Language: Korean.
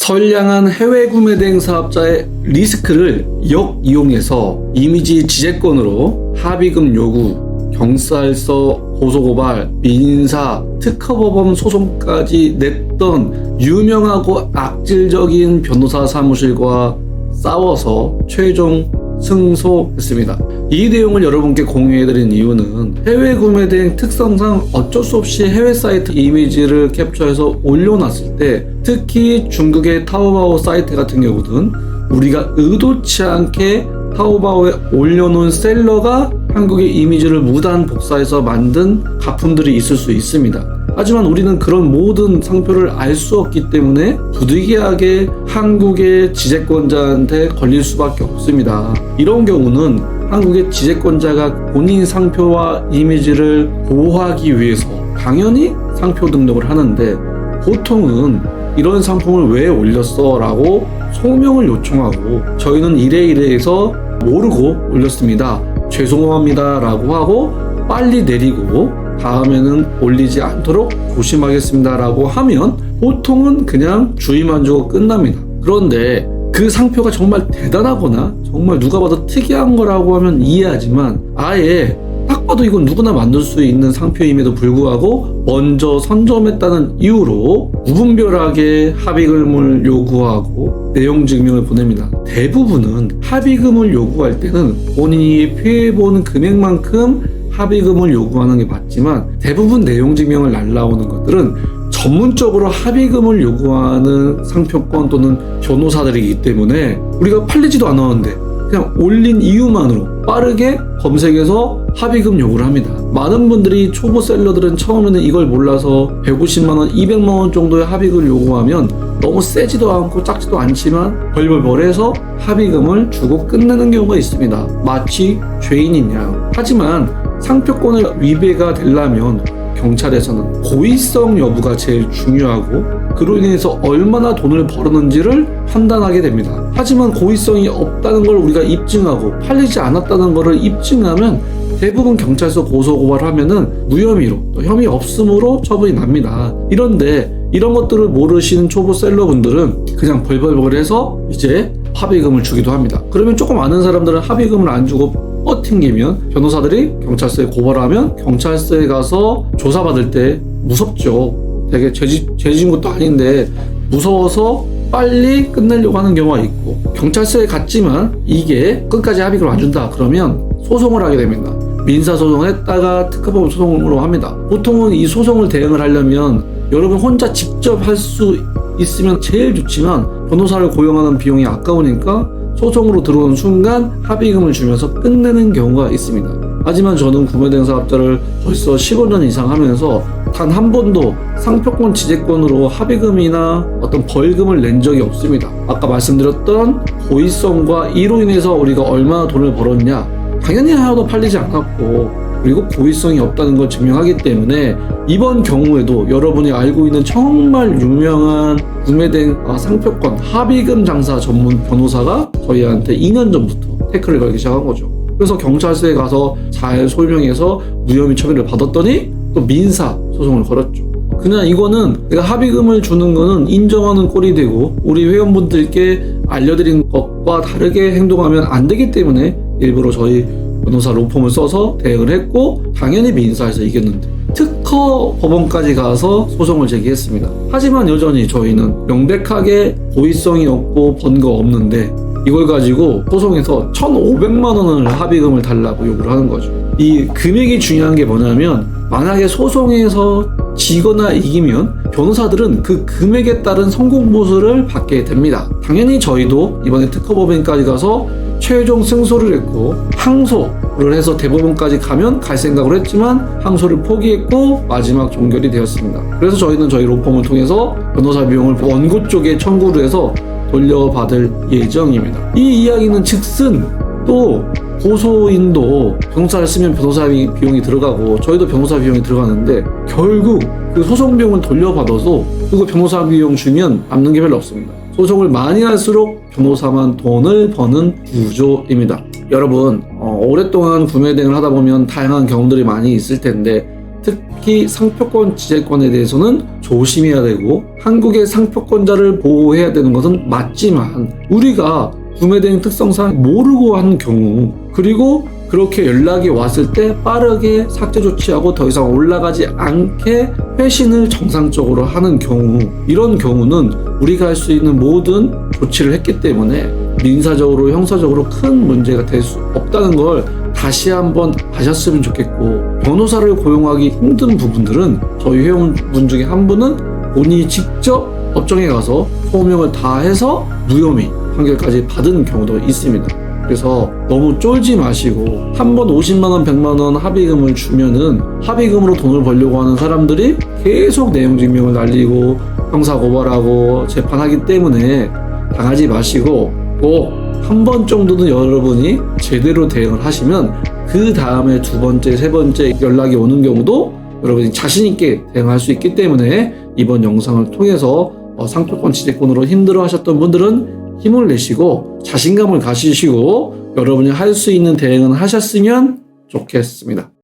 선량한 해외 구매 대행 사업자의 리스크를 역이용해서 이미지 지재권으로 합의금 요구, 경찰서 고소고발, 민사, 특허법원 소송까지 냈던 유명하고 악질적인 변호사 사무실과 싸워서 최종 승소했습니다. 이 내용을 여러분께 공유해드린 이유는 해외 구매 대행 특성상 어쩔 수 없이 해외 사이트 이미지를 캡처해서 올려놨을 때, 특히 중국의 타오바오 사이트 같은 경우는 우리가 의도치 않게 타오바오에 올려놓은 셀러가 한국의 이미지를 무단 복사해서 만든 가품들이 있을 수 있습니다. 하지만 우리는 그런 모든 상표를 알 수 없기 때문에 부득이하게 한국의 지재권자한테 걸릴 수밖에 없습니다. 이런 경우는 한국의 지재권자가 본인 상표와 이미지를 보호하기 위해서 당연히 상표 등록을 하는데, 보통은 이런 상품을 왜 올렸어? 라고 소명을 요청하고, 저희는 이래이래해서 모르고 올렸습니다, 죄송합니다 라고 하고 빨리 내리고 다음에는 올리지 않도록 조심하겠습니다 라고 하면 보통은 그냥 주의만 주고 끝납니다. 그런데 그 상표가 정말 대단하거나 정말 누가 봐도 특이한 거라고 하면 이해하지만, 아예 딱 봐도 이건 누구나 만들 수 있는 상표임에도 불구하고 먼저 선점했다는 이유로 무분별하게 합의금을 요구하고 내용 증명을 보냅니다. 대부분은 합의금을 요구할 때는 본인이 피해본 금액만큼 합의금을 요구하는 게 맞지만, 대부분 내용 증명을 날라오는 것들은 전문적으로 합의금을 요구하는 상표권 또는 변호사들이기 때문에 우리가 팔리지도 않았는데 그냥 올린 이유만으로 빠르게 검색해서 합의금 요구를 합니다. 많은 분들이 초보 셀러들은 처음에는 이걸 몰라서 150만원, 200만원 정도의 합의금을 요구하면 너무 세지도 않고 작지도 않지만 벌벌벌해서 합의금을 주고 끝내는 경우가 있습니다. 마치 죄인인 양. 하지만 상표권을 위배가 되려면 경찰에서는 고의성 여부가 제일 중요하고, 그로 인해서 얼마나 돈을 벌었는지를 판단하게 됩니다. 하지만 고의성이 없다는 걸 우리가 입증하고 팔리지 않았다는 것을 입증하면 대부분 경찰서 고소고발하면은 무혐의로, 또 혐의 없음으로 처분이 납니다. 이런데 이런 것들을 모르시는 초보 셀러분들은 그냥 벌벌벌해서 이제 합의금을 주기도 합니다. 그러면 조금 아는 사람들은 합의금을 안 주고 튕기면 변호사들이 경찰서에 고발하면 경찰서에 가서 조사받을 때 무섭죠. 되게 죄진 것도 아닌데 무서워서 빨리 끝내려고 하는 경우가 있고, 경찰서에 갔지만 이게 끝까지 합의금을 안 준다 그러면 소송을 하게 됩니다. 민사소송을 했다가 특허법 소송으로 합니다. 보통은 이 소송을 대응을 하려면 여러분 혼자 직접 할 수 있으면 제일 좋지만 변호사를 고용하는 비용이 아까우니까 소송으로 들어오는 순간 합의금을 주면서 끝내는 경우가 있습니다. 하지만 저는 구매대행 사업자를 벌써 15년 이상 하면서 단 한 번도 상표권 지재권으로 합의금이나 어떤 벌금을 낸 적이 없습니다. 아까 말씀드렸던 고의성과 이로 인해서 우리가 얼마나 돈을 벌었냐, 당연히 하나도 팔리지 않았고, 그리고 고의성이 없다는 걸 증명하기 때문에 이번 경우에도 여러분이 알고 있는 정말 유명한 구매대행 상표권 합의금 장사 전문 변호사가 저희한테 2년 전부터 태클을 걸기 시작한 거죠. 그래서 경찰서에 가서 잘 설명해서 무혐의 처리를 받았더니 또 민사 소송을 걸었죠. 그냥 이거는 내가 합의금을 주는 거는 인정하는 꼴이 되고 우리 회원분들께 알려드린 것과 다르게 행동하면 안 되기 때문에 일부러 저희 변호사 로펌을 써서 대응을 했고, 당연히 민사에서 이겼는데 특허 법원까지 가서 소송을 제기했습니다. 하지만 여전히 저희는 명백하게 고의성이 없고 번 거 없는데 이걸 가지고 소송에서 1,500만 원을 합의금을 달라고 요구를 하는 거죠. 이 금액이 중요한 게 뭐냐면, 만약에 소송에서 지거나 이기면 변호사들은 그 금액에 따른 성공 보수를 받게 됩니다. 당연히 저희도 이번에 특허법원까지 가서 최종 승소를 했고, 항소를 해서 대법원까지 가면 갈 생각을 했지만 항소를 포기했고 마지막 종결이 되었습니다. 그래서 저희는 저희 로펌을 통해서 변호사 비용을 원고 쪽에 청구를 해서 돌려받을 예정입니다. 이 이야기는 즉슨 또 고소인도 변호사를 쓰면 변호사 비용이 들어가고 저희도 변호사 비용이 들어가는데, 결국 그 소송 비용을 돌려받아도 그거 변호사 비용 주면 남는 게 별로 없습니다. 소송을 많이 할수록 변호사만 돈을 버는 구조입니다. 여러분 오랫동안 구매 대행을 하다 보면 다양한 경험들이 많이 있을 텐데, 특히 상표권 지재권에 대해서는 조심해야 되고 한국의 상표권자를 보호해야 되는 것은 맞지만 우리가 구매대행 특성상 모르고 한 경우 그리고 그렇게 연락이 왔을 때 빠르게 삭제 조치하고 더 이상 올라가지 않게 회신을 정상적으로 하는 경우 이런 경우는 우리가 할 수 있는 모든 조치를 했기 때문에 민사적으로 형사적으로 큰 문제가 될 수 없다는 걸 다시 한번 아셨으면 좋겠고 변호사를 고용하기 힘든 부분들은 저희 회원분 중에 한 분은 본인이 직접 법정에 가서 소명을 다해서 무혐의 판결까지 받은 경우도 있습니다. 그래서 너무 쫄지 마시고 한 번 50만원, 100만원 합의금을 주면은 합의금으로 돈을 벌려고 하는 사람들이 계속 내용 증명을 날리고 형사 고발하고 재판하기 때문에 당하지 마시고 꼭 한 번 정도는 여러분이 제대로 대응을 하시면 그 다음에 두 번째, 세 번째 연락이 오는 경우도 여러분이 자신 있게 대응할 수 있기 때문에 이번 영상을 통해서 상표권 지재권으로 힘들어 하셨던 분들은 힘을 내시고 자신감을 가지시고 여러분이 할 수 있는 대응은 하셨으면 좋겠습니다.